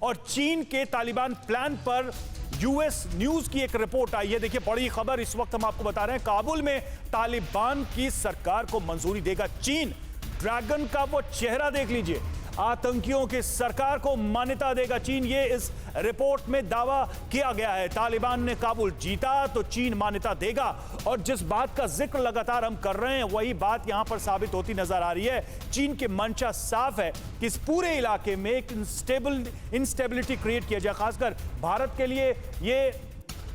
और चीन के तालिबान प्लान पर यूएस न्यूज की एक रिपोर्ट आई है। देखिए बड़ी खबर इस वक्त हम आपको बता रहे हैं, काबुल में तालिबान की सरकार को मंजूरी देगा चीन। ड्रैगन का वो चेहरा देख लीजिए, आतंकियों की सरकार को मान्यता देगा चीन, ये इस रिपोर्ट में दावा किया गया है। तालिबान ने काबुल जीता तो चीन मान्यता देगा। और जिस बात का जिक्र लगातार हम कर रहे हैं वही बात यहां पर साबित होती नजर आ रही है। चीन के मंशा साफ है कि इस पूरे इलाके में एक इंस्टेबिलिटी क्रिएट किया जाए। खासकर भारत के लिए ये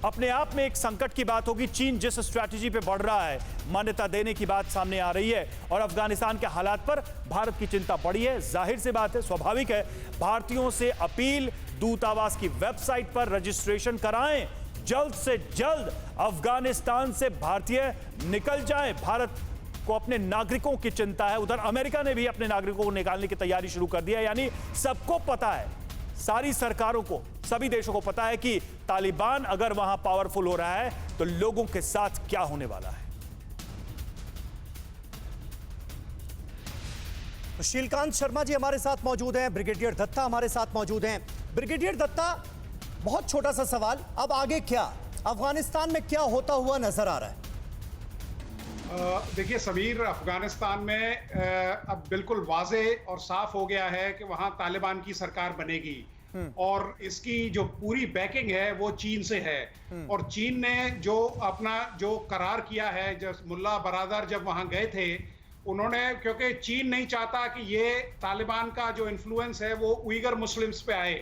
अपने आप में एक संकट की बात होगी। चीन जिस स्ट्रैटेजी पे बढ़ रहा है, मान्यता देने की बात सामने आ रही है और अफगानिस्तान के हालात पर भारत की चिंता बढ़ी है। जाहिर सी बात है, स्वाभाविक है, भारतीयों से अपील, दूतावास की वेबसाइट पर रजिस्ट्रेशन कराएं, जल्द से जल्द अफगानिस्तान से भारतीय निकल जाएं। भारत को अपने नागरिकों की चिंता है। उधर अमेरिका ने भी अपने नागरिकों को निकालने की तैयारी शुरू कर दी है। यानी सबको पता है, सारी सरकारों को, सभी देशों को पता है कि तालिबान अगर वहां पावरफुल हो रहा है तो लोगों के साथ क्या होने वाला है। तो शीलकांत शर्मा जी हमारे साथ मौजूद हैं, ब्रिगेडियर दत्ता हमारे साथ मौजूद हैं। ब्रिगेडियर दत्ता, बहुत छोटा सा सवाल, अब आगे क्या, अफगानिस्तान में क्या होता हुआ नजर आ रहा है? देखिए समीर, अफगानिस्तान में अब बिल्कुल वाजे और साफ हो गया है कि वहां तालिबान की सरकार बनेगी और इसकी जो पूरी बैकिंग है वो चीन से है। और चीन ने जो अपना जो करार किया है, जब मुल्ला बरादर जब वहां गए थे, उन्होंने, क्योंकि चीन नहीं चाहता कि ये तालिबान का जो इन्फ्लुएंस है वो उइगर मुस्लिम्स पे आए,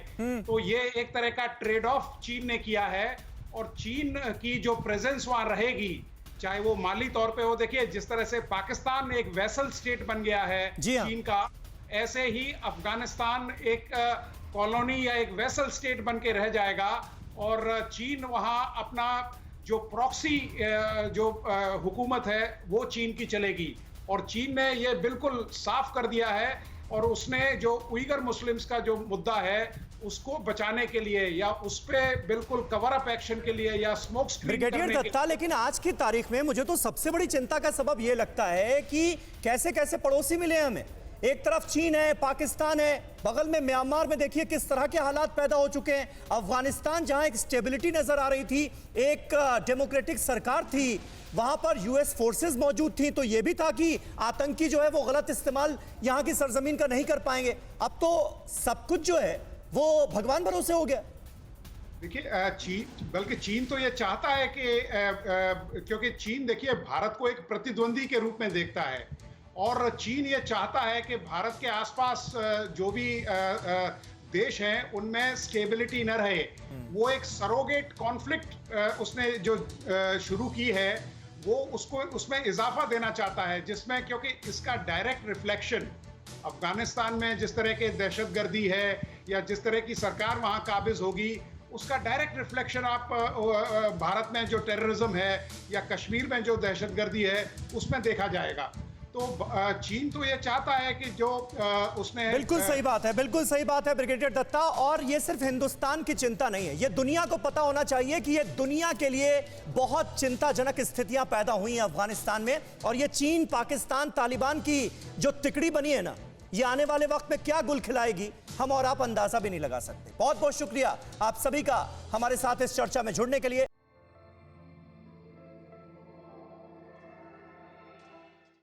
तो ये एक तरह का ट्रेड ऑफ चीन ने किया है। और चीन की जो प्रेजेंस वहां रहेगी, चाहे वो माली तौर पे हो, देखिए जिस तरह से पाकिस्तान एक वेसल स्टेट बन गया है चीन का, ऐसे ही अफगानिस्तान एक कॉलोनी या एक वेसल स्टेट बन के रह जाएगा। और चीन वहां अपना जो प्रॉक्सी जो हुकूमत है वो चीन की चलेगी। और चीन ने ये बिल्कुल साफ कर दिया है और उसने जो उइगर मुस्लिम्स का जो मुद्दा है उसको बचाने के लिए या उस पे बिल्कुल कवर अप एक्शन के लिए या स्मोक स्क्रीन ब्रिगेडियर दत्ता, लेकिन आज की तारीख में मुझे तो सबसे बड़ी चिंता का सबब यह लगता है कि कैसे कैसे पड़ोसी मिले हमें। एक तरफ चीन है, पाकिस्तान है, बगल में म्यांमार में देखिए किस तरह के हालात पैदा हो चुके हैं। अफगानिस्तान जहां एक स्टेबिलिटी नजर आ रही थी, एक डेमोक्रेटिक सरकार थी, वहां पर यूएस फोर्सेस मौजूद थी, तो यह भी था कि आतंकी जो है वो गलत इस्तेमाल यहां की सरजमीन का नहीं कर पाएंगे। अब तो सब कुछ जो है वो भगवान भरोसे हो गया। देखिए बल्कि चीन तो ये चाहता है कि क्योंकि चीन देखिए भारत को एक प्रतिद्वंदी के रूप में देखता है और चीन ये चाहता है कि भारत के आसपास जो भी देश हैं उनमें स्टेबिलिटी न रहे। वो एक सरोगेट कॉन्फ्लिक्ट उसने जो शुरू की है वो उसको उसमें इजाफा देना चाहता है, जिसमें क्योंकि इसका डायरेक्ट रिफ्लेक्शन अफगानिस्तान में जिस तरह के दहशतगर्दी है या जिस तरह की सरकार वहां काबिज होगी, उसका डायरेक्ट रिफ्लेक्शन आप भारत में जो टेररिज्म है या कश्मीर में जो दहशतगर्दी है उसमें देखा जाएगा। तो चीन तो ये चाहता है कि जो उसने, बिल्कुल सही बात है, बिल्कुल सही बात है ब्रिगेडियर दत्ता। और ये सिर्फ हिंदुस्तान की चिंता नहीं है, ये दुनिया को पता होना चाहिए कि ये दुनिया के लिए बहुत चिंताजनक स्थितियां पैदा हुई हैं अफगानिस्तान में। और ये चीन, पाकिस्तान, तालिबान की जो तिकड़ी बनी है ना, ये आने वाले वक्त में क्या गुल खिलाएगी हम और आप अंदाजा भी नहीं लगा सकते। बहुत बहुत शुक्रिया आप सभी का हमारे साथ इस चर्चा में जुड़ने के लिए।